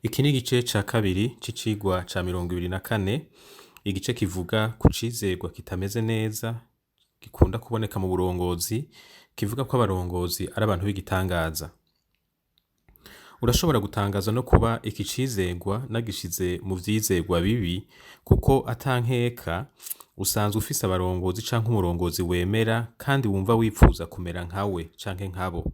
Iki ni igice ca kabiri c'icigwa ca 24, igice kivuga ku cizerwa kitameze neza, gikunda kuboneka mu burongozi, kivuga ko abarongozi ari abantu b'igitangaza. Urashobora gutangaza no kuba iki cizerwa nagishize mu vyizerwa bibi, kuko atankeka usanzwe ufise abarongozi canke umurongozi wemera kandi wumva wipfuza kumera nkawe canke nkabo.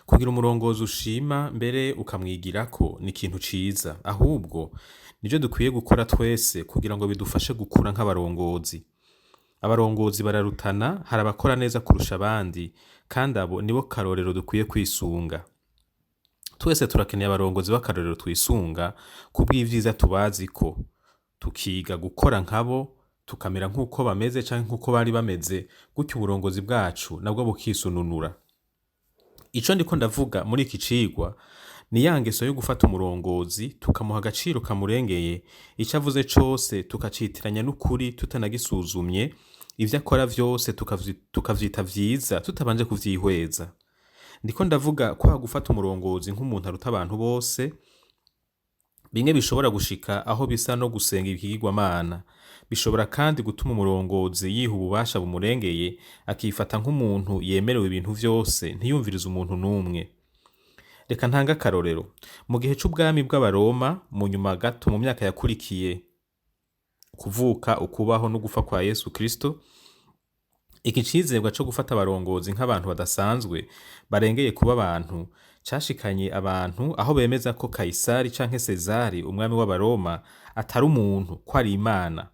Kugira umurongozi ushima mbere ukamwigirako ni ikintu ciza, ahubwo nivyo dukwiye gukora twese kugira ngo bidufashe gukura nk'abarongozi. Abarongozi bararutana, hari abakora neza kurusha abandi, kandi abo nibo karorero dukwiye kwisunga. Twese turakeneye abarongozi b'akarorero twisunga ku bw'ivyiza tubaziko, tukiga gukora nkabo, tukamera nk'uko bameze canke nk'uko bari bameze, gutyo uburongozi bwacu nabwo bukisununura. Ico ndiko ndavuga muri iki cigwa ni ya ngeso yo gufata umurongozi tukamuha agaciro kamurengeye, ico avuze cose tukacitiranya n'ukuri tutanagisuzumye, ivyo akora vyose tukavyita vyiza tutabanje kuvyihweza. Ndiko ndavuga ko gufata umurongozi nk'umuntu aruta abantu bose, bimwe bishobora gushika aho bisa no gusenga ibikigirwamana. Bishobora kandi gutuma umurongozi yiha ububasha bumurengeye, akifata nk'umuntu yemerewe ibintu vyose, ntiyumvirize umuntu n'umwe. Reka ntange akarorero. Mu gihe c'ubwami bw'Abaroma, mu nyuma gato mu myaka yakurikiye kuvuka, ukubaho no gupfa kwa Yesu Kristo, iki cizerwa co gufata abarongozi nk'abantu badasanzwe barengeye kuba abantu cashikanye abantu aho bemeza ko Kayisari canke Sezari, umwami w'Abaroma, atari umuntu, ko ari Imana.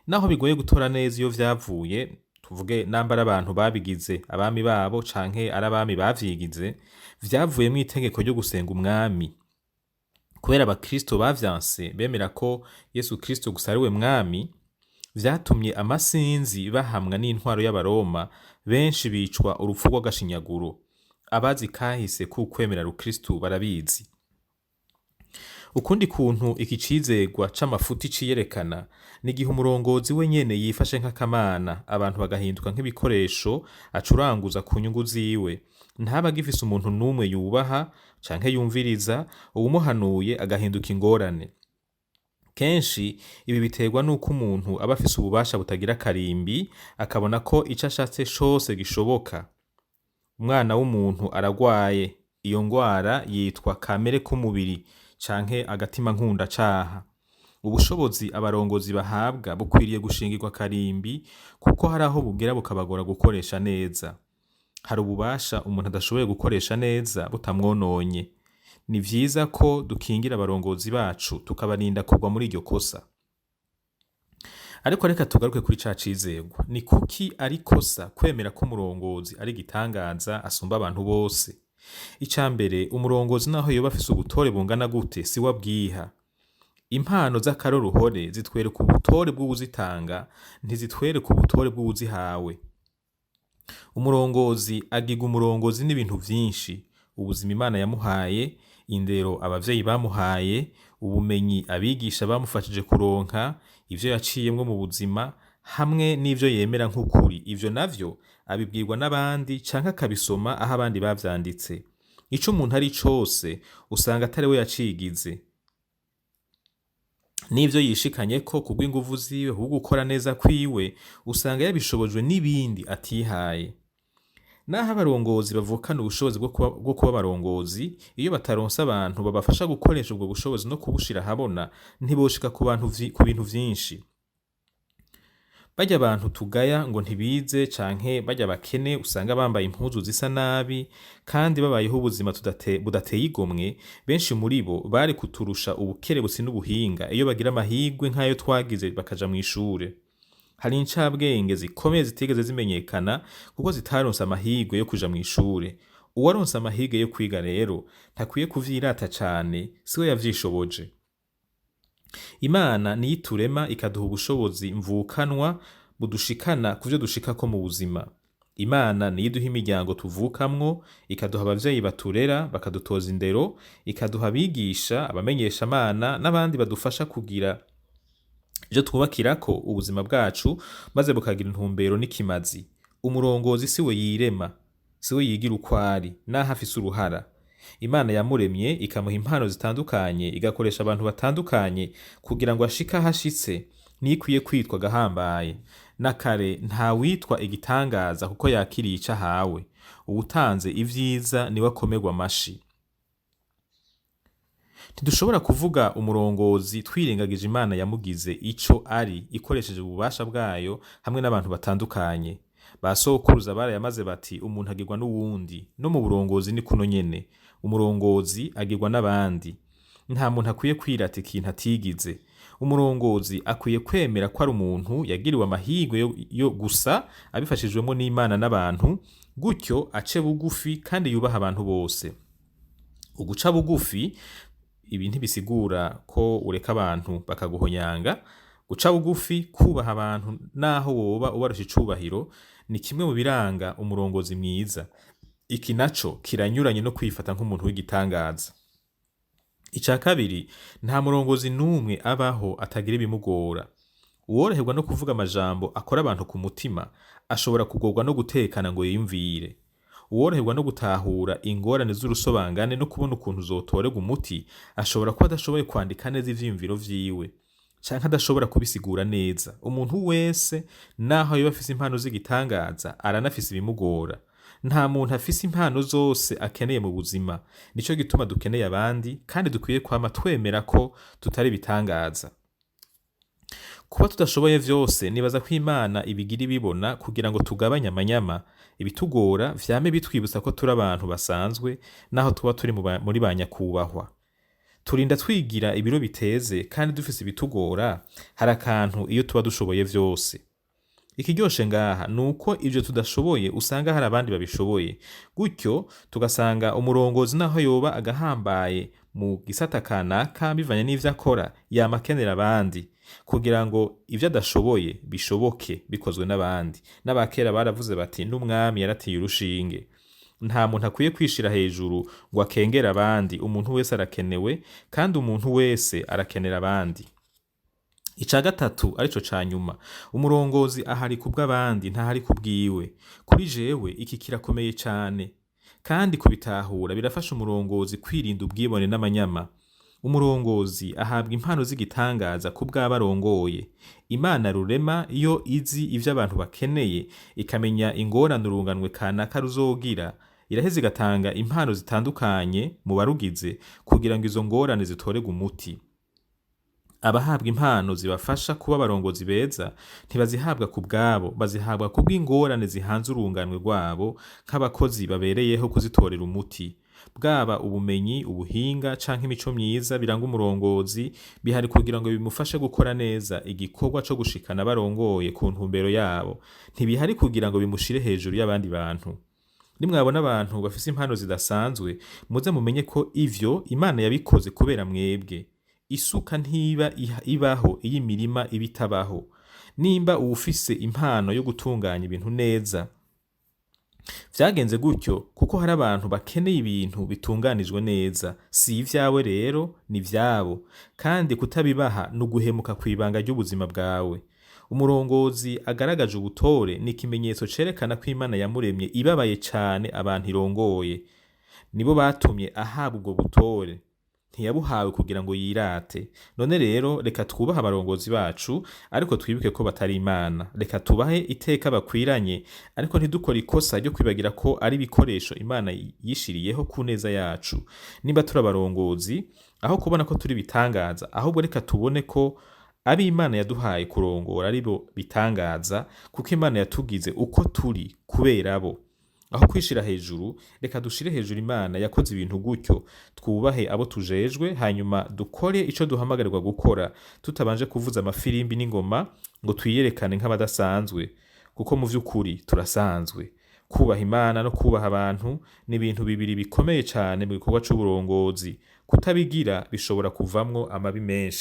Naho bigoye gutora neza iyo vyavuye, tuvuge namba ari abantu babigize abami babo canke ari abami bavyigize, vyavuyemwo itegeko ryo gusenga umwami. Kubera abakristo bavyanse, bemera ko Yesu Kristo gusa ari we mwami, vyatumye amasinzi bahamwa n'intwaro y'Abaroma, benshi bicwa urupfu rw'agashinyaguro. Abazi kahise k'ukwemera rukristo barabizi. Ukundi kuntu iki cizerwa c'amafuti ciyerekana, ni igihe umurongozi we nyene yifashe nk'akamana, abantu bagahinduka nk'ibikoresho acuranguza ku nyungu ziwe. Ntaba agifise umuntu n'umwe yubaha canke yumviriza, uwumuhanuye agahinduka ingorane. Kenshi ibi biterwa nuko umuntu aba afise ububasha butagira karimbi, akabona ko ico ashatse cose gishoboka. Umwana w'umuntu aragwaye, iyo ngwara yitwa kamere k'umubiri canke agatima nkunda caha. Ubushobozi abarongozi bahabwa bukwiriye gushingirwa karimbi, kuko hari aho bugera bukabagora gukoresha neza. Hari ububasha umuntu adashoboye gukoresha neza butamwononye. Ni vyiza ko dukingira abarongozi bacu tukabarinda kugwa muri iryo kosa. Ariko reka tugaruke kuri ca cizerwa. Ni kuki ari kosa kwemera ko umurongozi ari igitangaza asumba abantu bose? Icambere, umurongozi naho yoba afise ubutore bungana gute si we abwiha. Impano z'akaroruhore zitwereka ubutore bw'uwuzitanga, ntizitwereka ubutore bw'uwuzihawe. Umurongozi agiga umurongozi n'ibintu vyinshi: ubuzima Imana yamuhaye, indero abavyeyi bamuhaye, ubumenyi abigisha bamufashije kuronka, ivyo yaciyemwo mu buzima, hamwe n'ivyo yemera nk'ukuri. Ivyo navyo abibwirwa n'abandi canke akabisoma aho abandi bavyanditse. Ico umuntu ari cose usanga atari we yacigize. N'ivyo yishikanyeko kubw'inguvu ziwe, kubwo gukora neza kwiwe, usanga yabishobojwe n'ibindi atihaye. Naho abarongozi bavukana ubushobozi bwo kuba abarongozi, iyo bataronse abantu babafasha gukoresha ubwo bushobozi no kubushira ahabona, ntiboshika ku bintu vyinshi. Barya abantu tugaya ngo ntibize canke barya bakene usanga bambaye impuzu zisa nabi kandi babayeho ubuzima budateye igomwe, benshi muri bo bari kuturusha ubukerebutsi n'ubuhinga iyo bagira amahigwe nk'ayo twagize bakaja mw'ishure. Hari incabwenge zikomeye zitigeze zimenyekana kuko zitaronse amahigwe yo kuja mw'ishure. Uwaronse amahigwe yo kwiga rero ntakwiye kuvyirata cane, siwe yavyishoboje. Imana niyo iturema ikaduha ubushobozi mvukanwa budushikana kuvyo dushikako mu buzima. Imana niyo iduha imiryango tuvukamwo, ikaduha abavyeyi baturera bakadutoza indero, ikaduha abigisha, abamenyeshamana n'abandi badufasha kugira ivyo twubakirako ubuzima bwacu, maze bukagira intumbero n'ikimazi. Umurongozi siwe yirema, siwe yigira ukwari, naho afise uruhara. Imana yamuremye ikamuha impano zitandukanye, igakoresha abantu batandukanye kugira ngo ashike ahashitse, nikwiye kwitwa gahambaye. Na kare nta witwa igitangaza kuko yakiriye ico ahawe. Uwutanze ivyiza niwe akomerwa amashi. Ntidushobora kuvuga umurongozi twirengagije Imana yamugize ico ari, ikoresheje ububasha bwayo hamwe n'abantu batandukanye. Basokuruza barayamaze bati umuntu agirwa n'uwundi. No mu burongozi ni kuno nyene. Umurongozi agirwa n'abandi. Nta muntu akwiye kwirata ikintu atigize. Umurongozi akwiye kwemera ko ari umuntu yagiriwe amahirwe yo gusa abifashijwemo n'Imana n'abantu, gutyo ace bugufi kandi yubaha abantu bose. Uguca bugufi ibi ntibisigura ko ureka abantu bakaguhonyanga. Guca bugufi, kubaha abantu naho woba ubarusha icubahiro, ni kimwe mu biranga umurongozi mwiza. Iki naco kiranyuranye no kwifata nk'umuntu w'igitangaza. Ica kabiri, nta murongozi n'umwe abaho atagira ibimugora. Uworoherwa no kuvuga amajambo akora abantu ku mutima ashobora kugorwa no gutekana ngo yiyumvire. Uworoherwa no gutahura ingorane z'urusobangane no kubona ukuntu uzotorega umuti ashobora kuba adashoboye kwandika neza ivyiyumviro vyiwe, canke adashobora kubisigura neza. Umuntu wese naho yoba afise impano z'igitangaza aranafise ibimugora. Nta muntu afise impano zose akeneye mu buzima. Nico gituma dukeneye abandi kandi dukwiye kwama twemera ko tutari bitangaza. Kuba tudashoboye vyose, nibaza ko Imana ibigira ibibona kugira ngo tugabanye amanyama, ibitugora vyame bitwibutsa ko turi abantu basanzwe naho tuba turi muri ba nyakubahwa. Turinda twigira ibiro biteze kandi dufise ibitugora, hari akantu iyo tuba dushoboye vyose. Ikiryoshe ngaha nuko ivyo tudashoboye usanga hari abandi babishoboye. Gutyo tugasanga umurongozi naho yoba agahambaye mu gisata kanaka bivanye n'ivyo akora, yama akenera abandi kugira ngo ivyo adashoboye bishoboke bikozwe n'abandi. N'abakera baravuze bati n'umwami yaratiye urushinge. Nta muntu akwiye kwishira hejuru ngo akengera abandi. Umuntu wese arakenewe kandi umuntu wese arakenera abandi. Ica gatatu arico ca nyuma, umurongozi ahari kubw'abandi ntahari kubwiwe. Kuri jewe iki kirakomeye cane kandi kubitahura birafasha umurongozi kwirinda ubwibone n'amanyama. Umurongozi ahabwa impano z'igitangaza kubw'abarongoye. Imana rurema iyo izi ivyo abantu bakeneye, ikamenya ingorane urunganwe kanaka ruzogira, iraheza igatanga impano zitandukanye mu barugize kugira ngo izo ngorane zitorege umuti. Abahabwa impano zibafasha kuba abarongozi beza ntibazihabwa ku bwabo, bazihabwa kubw'ingorane zihanze urunganwe rwabo nk'abakozi babereyeho kuzitorera umuti. Bwaba ubumenyi, ubuhinga canke imico myiza biranga umurongozi bihari kugira ngo bimufashe gukora neza igikorwa co gushikana barongoye ku ntumbero yabo. Ntibihari kugira ngo bimushire hejuru y'abandi bantu. Nimwabona abantu bafise impano zidasanzwe, muze mumenye ko ivyo Imana yabikoze kubera mwebwe. Isuka ntiba ibaho iyo imirima ibitabaho. Nimba uwufise impano yo gutunganya ibintu neza, vyagenze gutyo kuko hari abantu bakeneye ibintu bitunganijwe neza. Si ivyawe rero, ni vyabo, kandi kutabibaha n'uguhemuka kwibanga ry'ubuzima bwawe. Umurongozi agaragaje ubutore ni ikimenyetso cerekana ko Imana yamuremye ibabaye cane abantu irongoye. Nibo batumye ahabwa ubwo butore, ntiyabuhawe kugira ngo yirate. None rero reka twubaha abarongozi bacu, ariko twibuke ko batari Imana. Reka tubahe iteka bakwiranye, ariko ntidukore ikosa ryo kwibagira ko ari ibikoresho Imana yishiriyeho ku neza yacu. Nimba turi abarongozi, aho kubona ko turi bitangaza, ahubwo reka tubone ko ari Imana yaduhaye kurongora aribo bitangaza, kuko Imana yatugize uko turi kubera abo. Aho kwishira hejuru, reka dushire hejuru Imana yakoze ibintu gutyo. Twubahe abo tujejwe, hanyuma dukore ico duhamagarirwa gukora, tutabanje kuvuza amafirimbi n'ingoma ngo twiyerekane nk'abadasanzwe, kuko mu vy'ukuri turasanzwe. Kubaha Imana no kubaha abantu ni ibintu bibiri bikomeye cane mu gikorwa c'uburongozi. Kutabigira bishobora kuvamwo amabi menshi.